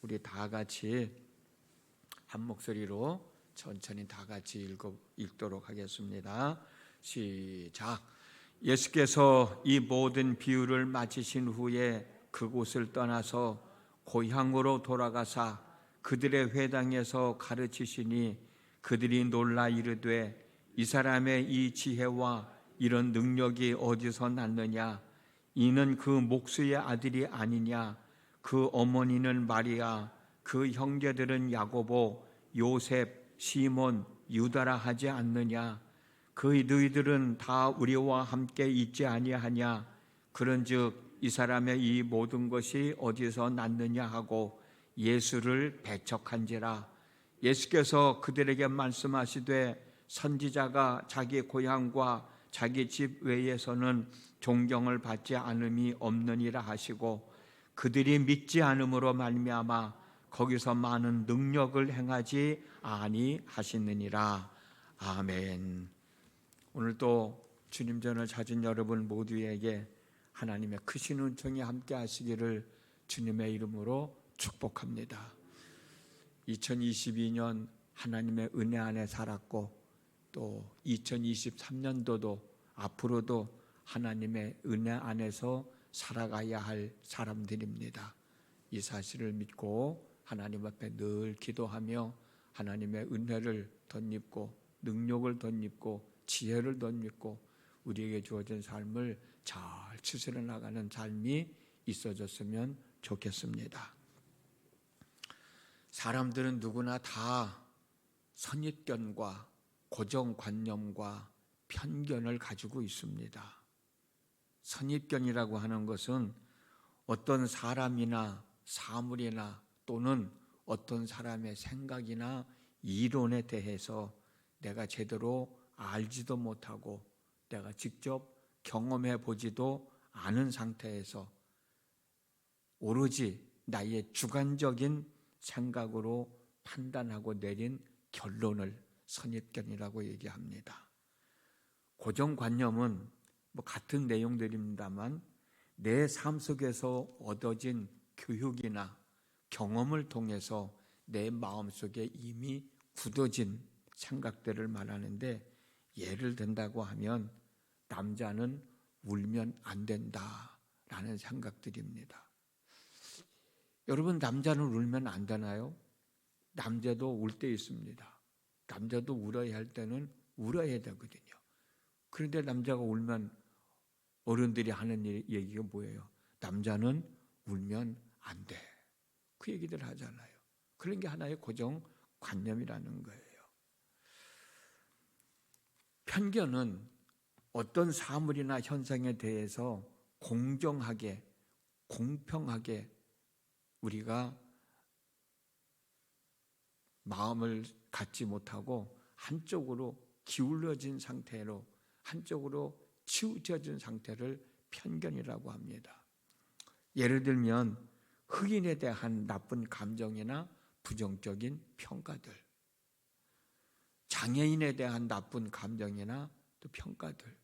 우리 다 같이 한 목소리로 천천히 다 같이 읽도록 하겠습니다. 시작. 예수께서 이 모든 비유를 마치신 후에 그곳을 떠나서 고향으로 돌아가사 그들의 회당에서 가르치시니 그들이 놀라 이르되 이 사람의 이 지혜와 이런 능력이 어디서 났느냐? 이는 그 목수의 아들이 아니냐? 그 어머니는 마리아, 그 형제들은 야고보, 요셉, 시몬, 유다라 하지 않느냐? 그 너희들은 다 우리와 함께 있지 아니하냐? 그런즉 이 사람의 이 모든 것이 어디서 났느냐 하고 예수를 배척한지라. 예수께서 그들에게 말씀하시되 선지자가 자기 고향과 자기 집 외에서는 존경을 받지 않음이 없느니라 하시고 그들이 믿지 않음으로 말미암아 거기서 많은 능력을 행하지 아니하시느니라. 아멘. 오늘 또 주님 전을 찾은 여러분 모두에게 하나님의 크신 은총이 함께 하시기를 주님의 이름으로 축복합니다. 2022년 하나님의 은혜 안에 살았고 또 2023년도도 앞으로도 하나님의 은혜 안에서 살아가야 할 사람들입니다. 이 사실을 믿고 하나님 앞에 늘 기도하며 하나님의 은혜를 덧입고 능력을 덧입고 지혜를 덧입고 우리에게 주어진 삶을 잘 추스려 나가는 삶이 있어졌으면 좋겠습니다. 사람들은 누구나 다 선입견과 고정관념과 편견을 가지고 있습니다. 선입견이라고 하는 것은 어떤 사람이나 사물이나 또는 어떤 사람의 생각이나 이론에 대해서 내가 제대로 알지도 못하고 내가 직접 경험해 보지도 않은 상태에서 오로지 나의 주관적인 생각으로 판단하고 내린 결론을 선입견이라고 얘기합니다. 고정관념은 같은 내용들입니다만 내 삶 속에서 얻어진 교육이나 경험을 통해서 내 마음속에 이미 굳어진 생각들을 말하는데 예를 든다고 하면 남자는 울면 안 된다라는 생각들입니다. 여러분, 남자는 울면 안 되나요? 남자도 울 때 있습니다. 남자도 울어야 할 때는 울어야 되거든요. 그런데 남자가 울면 어른들이 하는 얘기가 뭐예요? 남자는 울면 안 돼. 그 얘기들 하잖아요. 그런 게 하나의 고정관념이라는 거예요. 편견은 어떤 사물이나 현상에 대해서 공정하게, 공평하게 우리가 마음을 갖지 못하고 한쪽으로 기울어진 상태로 한쪽으로 치우쳐진 상태를 편견이라고 합니다. 예를 들면 흑인에 대한 나쁜 감정이나 부정적인 평가들, 장애인에 대한 나쁜 감정이나 또 평가들,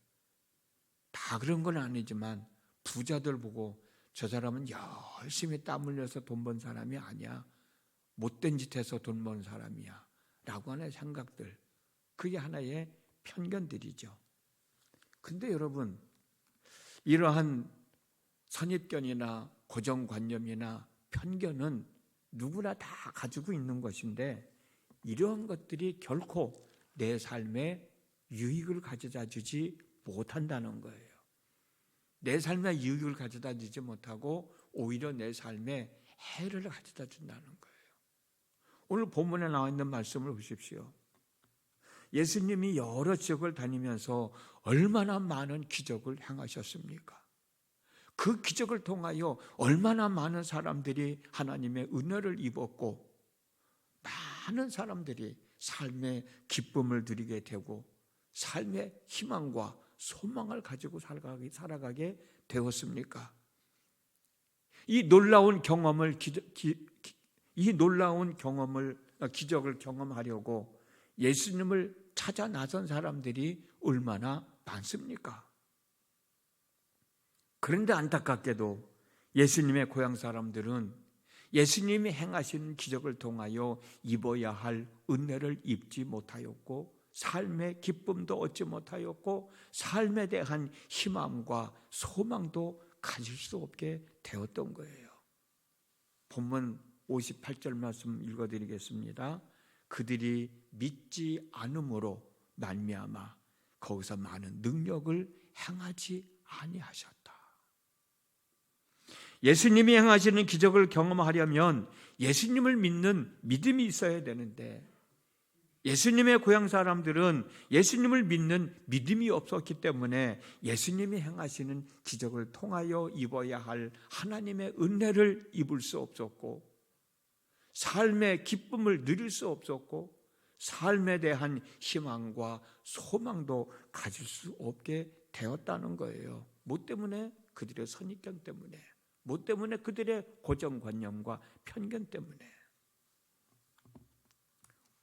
다 그런 건 아니지만 부자들 보고 저 사람은 열심히 땀 흘려서 돈 번 사람이 아니야, 못된 짓 해서 돈 번 사람이야 라고 하는 생각들, 그게 하나의 편견들이죠. 근데 여러분, 이러한 선입견이나 고정관념이나 편견은 누구나 다 가지고 있는 것인데 이러한 것들이 결코 내 삶에 유익을 가져다 주지 못한다는 거예요. 내 삶에 유익을 가져다 주지 못하고 오히려 내 삶에 해를 가져다 준다는 거예요. 오늘 본문에 나와 있는 말씀을 보십시오. 예수님이 여러 지역을 다니면서 얼마나 많은 기적을 행하셨습니까? 그 기적을 통하여 얼마나 많은 사람들이 하나님의 은혜를 입었고 많은 사람들이 삶의 기쁨을 누리게 되고 삶의 희망과 소망을 가지고 살아가게 되었습니까? 이 놀라운 기적을 경험하려고 예수님을 찾아 나선 사람들이 얼마나 많습니까? 그런데 안타깝게도 예수님의 고향 사람들은 예수님이 행하신 기적을 통하여 입어야 할 은혜를 입지 못하였고 삶의 기쁨도 얻지 못하였고 삶에 대한 희망과 소망도 가질 수 없게 되었던 거예요. 본문 58절 말씀 읽어드리겠습니다. 그들이 믿지 않음으로 말미암아 거기서 많은 능력을 행하지 아니하셨다. 예수님이 행하시는 기적을 경험하려면 예수님을 믿는 믿음이 있어야 되는데 예수님의 고향 사람들은 예수님을 믿는 믿음이 없었기 때문에 예수님이 행하시는 기적을 통하여 입어야 할 하나님의 은혜를 입을 수 없었고 삶의 기쁨을 누릴 수 없었고 삶에 대한 희망과 소망도 가질 수 없게 되었다는 거예요. 뭐 때문에? 그들의 선입견 때문에. 뭐 때문에? 그들의 고정관념과 편견 때문에.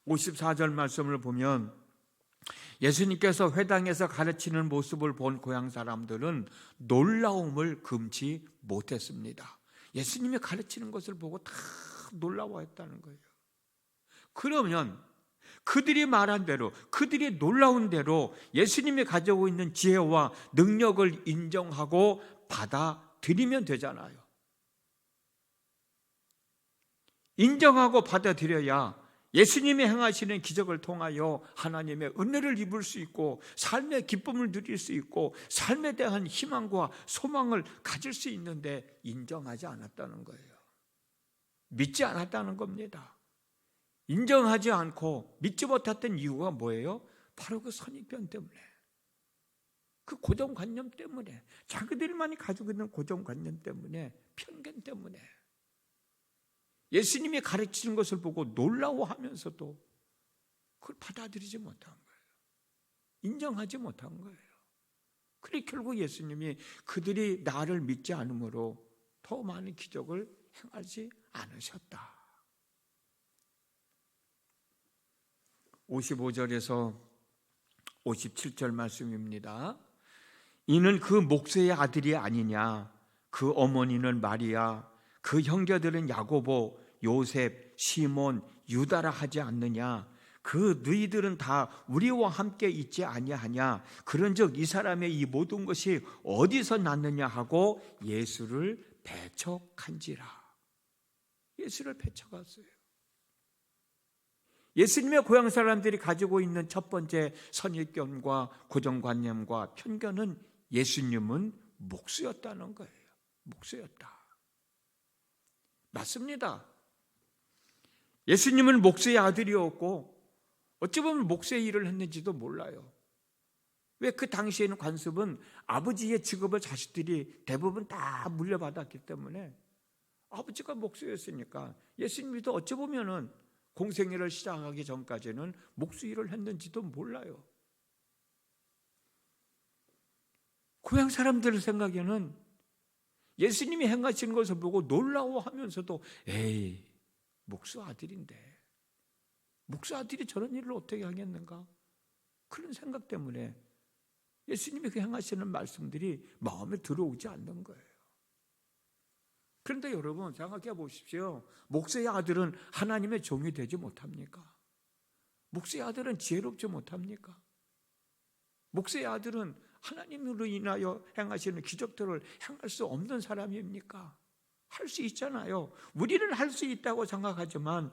54절 말씀을 보면 예수님께서 회당에서 가르치는 모습을 본 고향 사람들은 놀라움을 금치 못했습니다. 예수님이 가르치는 것을 보고 다 놀라워했다는 거예요. 그러면 그들이 말한 대로, 그들이 놀라운 대로 예수님이 가지고 있는 지혜와 능력을 인정하고 받아들이면 되잖아요. 인정하고 받아들여야 예수님이 행하시는 기적을 통하여 하나님의 은혜를 입을 수 있고 삶의 기쁨을 누릴 수 있고 삶에 대한 희망과 소망을 가질 수 있는데 인정하지 않았다는 거예요. 믿지 않았다는 겁니다. 인정하지 않고 믿지 못했던 이유가 뭐예요? 바로 그 선입견 때문에, 그 고정관념 때문에, 자기들만이 가지고 있는 고정관념 때문에, 편견 때문에 예수님이 가르치는 것을 보고 놀라워하면서도 그걸 받아들이지 못한 거예요. 인정하지 못한 거예요. 그래 결국 예수님이 그들이 나를 믿지 않으므로 더 많은 기적을 행하지 않으셨다. 55절에서 57절 말씀입니다. 이는 그 목수의 아들이 아니냐? 그 어머니는 마리아, 그 형제들은 야고보, 요셉, 시몬, 유다라 하지 않느냐? 그 너희들은 다 우리와 함께 있지 아니하냐? 그런즉 이 사람의 이 모든 것이 어디서 났느냐 하고 예수를 배척한지라. 예수를 배척했어요. 예수님의 고향 사람들이 가지고 있는 첫 번째 선입견과 고정관념과 편견은 예수님은 목수였다는 거예요. 목수였다. 맞습니다. 예수님은 목수의 아들이었고 어찌 보면 목수의 일을 했는지도 몰라요. 왜? 그 당시에는 관습은 아버지의 직업을 자식들이 대부분 다 물려받았기 때문에 아버지가 목수였으니까 예수님도 어찌 보면은 공생애를 시작하기 전까지는 목수 일을 했는지도 몰라요. 고향 사람들 생각에는 예수님이 행하시는 것을 보고 놀라워하면서도 에이, 목수 아들인데 목수 아들이 저런 일을 어떻게 하겠는가? 그런 생각 때문에 예수님이 행하시는 말씀들이 마음에 들어오지 않는 거예요. 그런데 여러분 생각해 보십시오. 목수의 아들은 하나님의 종이 되지 못합니까? 목수의 아들은 지혜롭지 못합니까? 목수의 아들은 하나님으로 인하여 행하시는 기적들을 행할 수 없는 사람입니까? 할 수 있잖아요. 우리는 할 수 있다고 생각하지만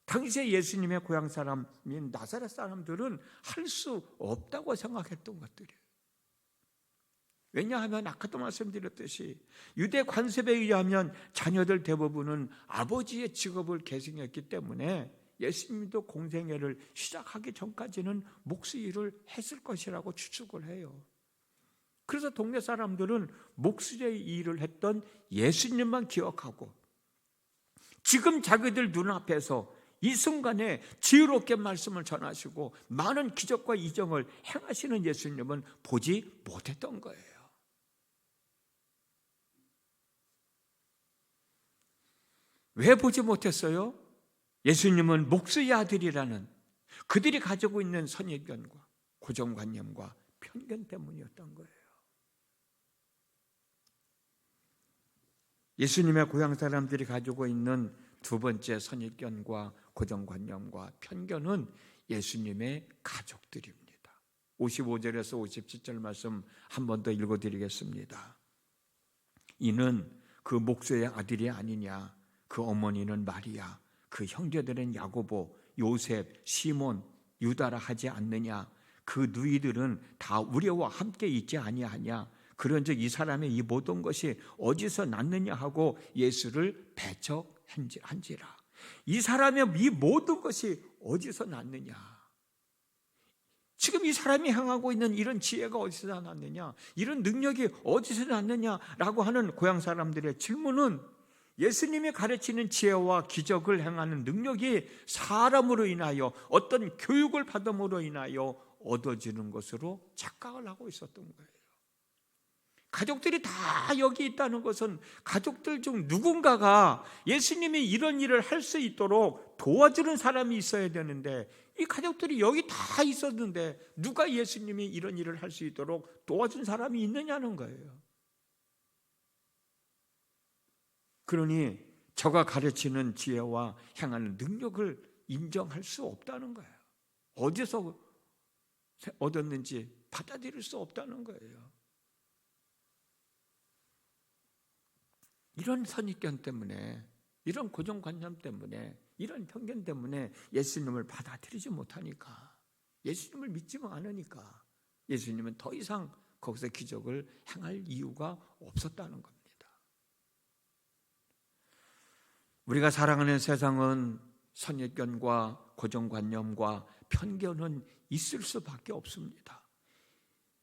당시에 예수님의 고향 사람인 나사렛 사람들은 할 수 없다고 생각했던 것들이에요. 왜냐하면 아까도 말씀드렸듯이 유대 관습에 의하면 자녀들 대부분은 아버지의 직업을 계승했기 때문에 예수님도 공생애를 시작하기 전까지는 목수 일을 했을 것이라고 추측을 해요. 그래서 동네 사람들은 목수의 일을 했던 예수님만 기억하고 지금 자기들 눈앞에서 이 순간에 지혜롭게 말씀을 전하시고 많은 기적과 이적을 행하시는 예수님은 보지 못했던 거예요. 왜 보지 못했어요? 예수님은 목수의 아들이라는 그들이 가지고 있는 선입견과 고정관념과 편견 때문이었던 거예요. 예수님의 고향 사람들이 가지고 있는 두 번째 선입견과 고정관념과 편견은 예수님의 가족들입니다. 55절에서 57절 말씀 한 번 더 읽어드리겠습니다. 이는 그 목수의 아들이 아니냐? 그 어머니는 마리아, 그 형제들은 야고보, 요셉, 시몬, 유다라 하지 않느냐? 그 누이들은 다 우리와 함께 있지 아니하냐? 그런즉 이 사람의 이 모든 것이 어디서 났느냐 하고 예수를 배척한지라. 이 사람의 이 모든 것이 어디서 났느냐? 지금 이 사람이 행하고 있는 이런 지혜가 어디서 났느냐? 이런 능력이 어디서 났느냐라고 하는 고향 사람들의 질문은 예수님이 가르치는 지혜와 기적을 행하는 능력이 사람으로 인하여 어떤 교육을 받음으로 인하여 얻어지는 것으로 착각을 하고 있었던 거예요. 가족들이 다 여기 있다는 것은 가족들 중 누군가가 예수님이 이런 일을 할 수 있도록 도와주는 사람이 있어야 되는데, 이 가족들이 여기 다 있었는데 누가 예수님이 이런 일을 할 수 있도록 도와준 사람이 있느냐는 거예요. 그러니 저가 가르치는 지혜와 행하는 능력을 인정할 수 없다는 거예요. 어디서 얻었는지 받아들일 수 없다는 거예요. 이런 선입견 때문에, 이런 고정관념 때문에, 이런 편견 때문에 예수님을 받아들이지 못하니까, 예수님을 믿지 않으니까 예수님은 더 이상 거기서 기적을 행할 이유가 없었다는 겁니다. 우리가 살아가는 세상은 선입견과 고정관념과 편견은 있을 수밖에 없습니다.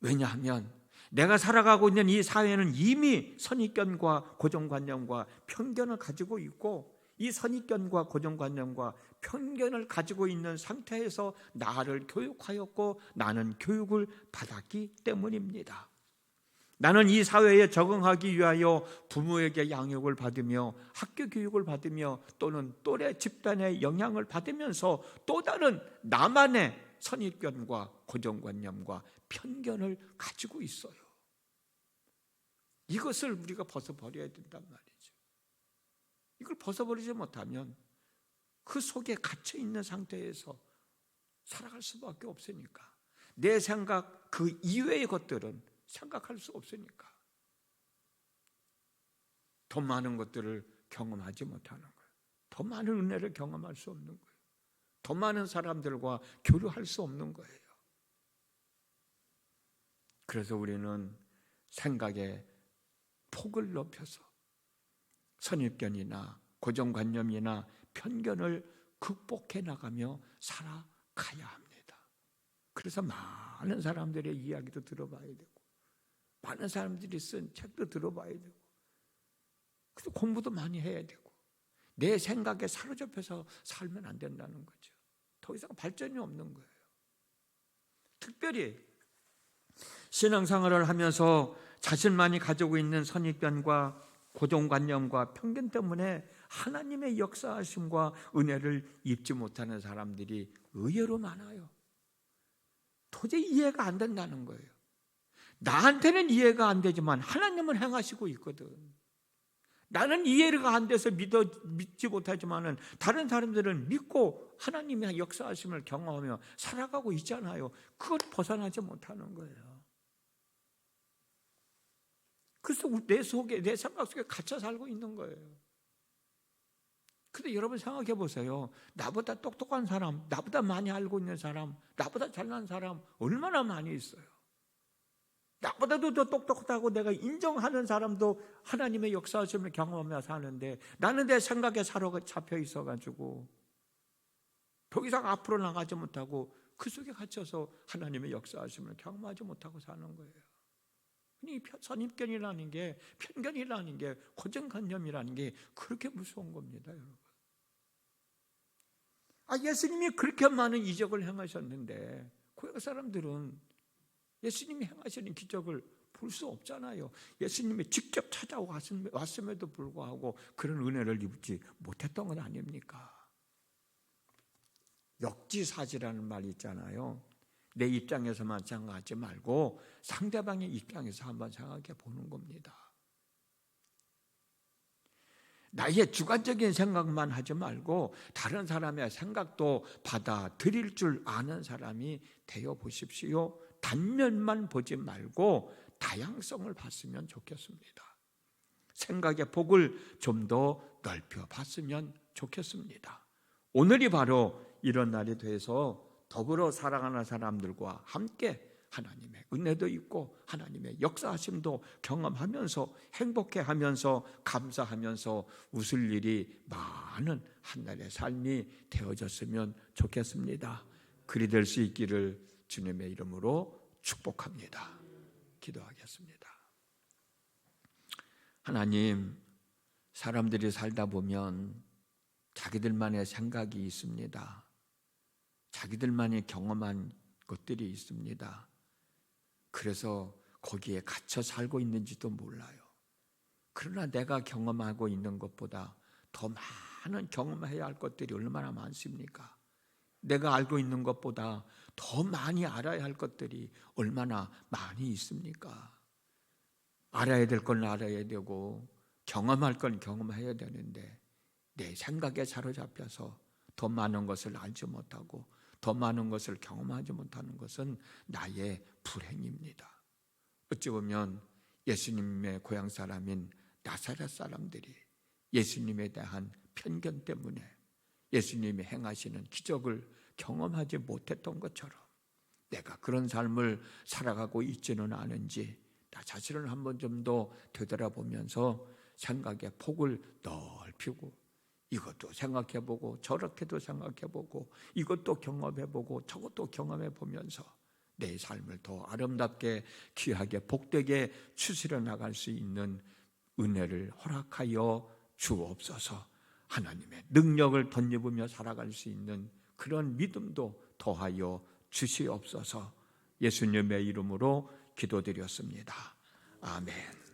왜냐하면 내가 살아가고 있는 이 사회는 이미 선입견과 고정관념과 편견을 가지고 있고, 이 선입견과 고정관념과 편견을 가지고 있는 상태에서 나를 교육하였고 나는 교육을 받았기 때문입니다. 나는 이 사회에 적응하기 위하여 부모에게 양육을 받으며 학교 교육을 받으며 또는 또래 집단의 영향을 받으면서 또 다른 나만의 선입견과 고정관념과 편견을 가지고 있어요. 이것을 우리가 벗어버려야 된단 말이죠. 이걸 벗어버리지 못하면 그 속에 갇혀있는 상태에서 살아갈 수밖에 없으니까, 내 생각 그 이외의 것들은 생각할 수 없으니까 더 많은 것들을 경험하지 못하는 거예요. 더 많은 은혜를 경험할 수 없는 거예요. 더 많은 사람들과 교류할 수 없는 거예요. 그래서 우리는 생각의 폭을 높여서 선입견이나 고정관념이나 편견을 극복해 나가며 살아가야 합니다. 그래서 많은 사람들의 이야기도 들어봐야 되고, 많은 사람들이 쓴 책도 들어봐야 되고, 그래서 공부도 많이 해야 되고, 내 생각에 사로잡혀서 살면 안 된다는 거죠. 더 이상 발전이 없는 거예요. 특별히 신앙생활을 하면서 자신만이 가지고 있는 선입견과 고정관념과 편견 때문에 하나님의 역사하심과 은혜를 입지 못하는 사람들이 의외로 많아요. 도저히 이해가 안 된다는 거예요. 나한테는 이해가 안 되지만 하나님은 행하시고 있거든. 나는 이해가 안 돼서 믿지 못하지만 다른 사람들은 믿고 하나님의 역사하심을 경험하며 살아가고 있잖아요. 그걸 벗어나지 못하는 거예요. 그래서 내 속에, 내 생각 속에 갇혀 살고 있는 거예요. 근데 여러분 생각해 보세요. 나보다 똑똑한 사람, 나보다 많이 알고 있는 사람, 나보다 잘난 사람 얼마나 많이 있어요. 나보다도 더 똑똑하다고 내가 인정하는 사람도 하나님의 역사하심을 경험하며 사는데, 나는 내 생각에 사로잡혀 있어가지고 더 이상 앞으로 나가지 못하고 그 속에 갇혀서 하나님의 역사하심을 경험하지 못하고 사는 거예요. 이 선입견이라는 게, 편견이라는 게, 고정관념이라는 게 그렇게 무서운 겁니다, 여러분. 예수님이 그렇게 많은 이적을 행하셨는데 고향 사람들은 예수님이 행하시는 기적을 볼 수 없잖아요. 예수님이 직접 찾아왔음에도 불구하고 그런 은혜를 입지 못했던 건 아닙니까? 역지사지라는 말이 있잖아요. 내 입장에서만 생각하지 말고 상대방의 입장에서 한번 생각해 보는 겁니다. 나의 주관적인 생각만 하지 말고 다른 사람의 생각도 받아들일 줄 아는 사람이 되어 보십시오. 단면만 보지 말고 다양성을 봤으면 좋겠습니다. 생각의 폭을 좀 더 넓혀 봤으면 좋겠습니다. 오늘이 바로 이런 날이 돼서 더불어 사랑하는 사람들과 함께 하나님의 은혜도 있고 하나님의 역사하심도 경험하면서 행복해하면서 감사하면서 웃을 일이 많은 한날의 삶이 되어졌으면 좋겠습니다. 그리 될 수 있기를 주님의 이름으로 축복합니다. 기도하겠습니다. 하나님, 사람들이 살다 보면 자기들만의 생각이 있습니다. 자기들만이 경험한 것들이 있습니다. 그래서 거기에 갇혀 살고 있는지도 몰라요. 그러나 내가 경험하고 있는 것보다 더 많은 경험해야 할 것들이 얼마나 많습니까? 내가 알고 있는 것보다 더 많이 알아야 할 것들이 얼마나 많이 있습니까? 알아야 될 건 알아야 되고 경험할 건 경험해야 되는데 내 생각에 사로잡혀서 더 많은 것을 알지 못하고 더 많은 것을 경험하지 못하는 것은 나의 불행입니다. 어찌 보면 예수님의 고향 사람인 나사렛 사람들이 예수님에 대한 편견 때문에 예수님이 행하시는 기적을 경험하지 못했던 것처럼 내가 그런 삶을 살아가고 있지는 않은지 나 자신을 한번 좀 더 되돌아보면서 생각의 폭을 넓히고 이것도 생각해보고 저렇게도 생각해보고 이것도 경험해보고 저것도 경험해보면서 내 삶을 더 아름답게 귀하게 복되게 추스려 나갈 수 있는 은혜를 허락하여 주옵소서. 하나님의 능력을 덧입으며 살아갈 수 있는 그런 믿음도 더하여 주시옵소서. 예수님의 이름으로 기도드렸습니다. 아멘.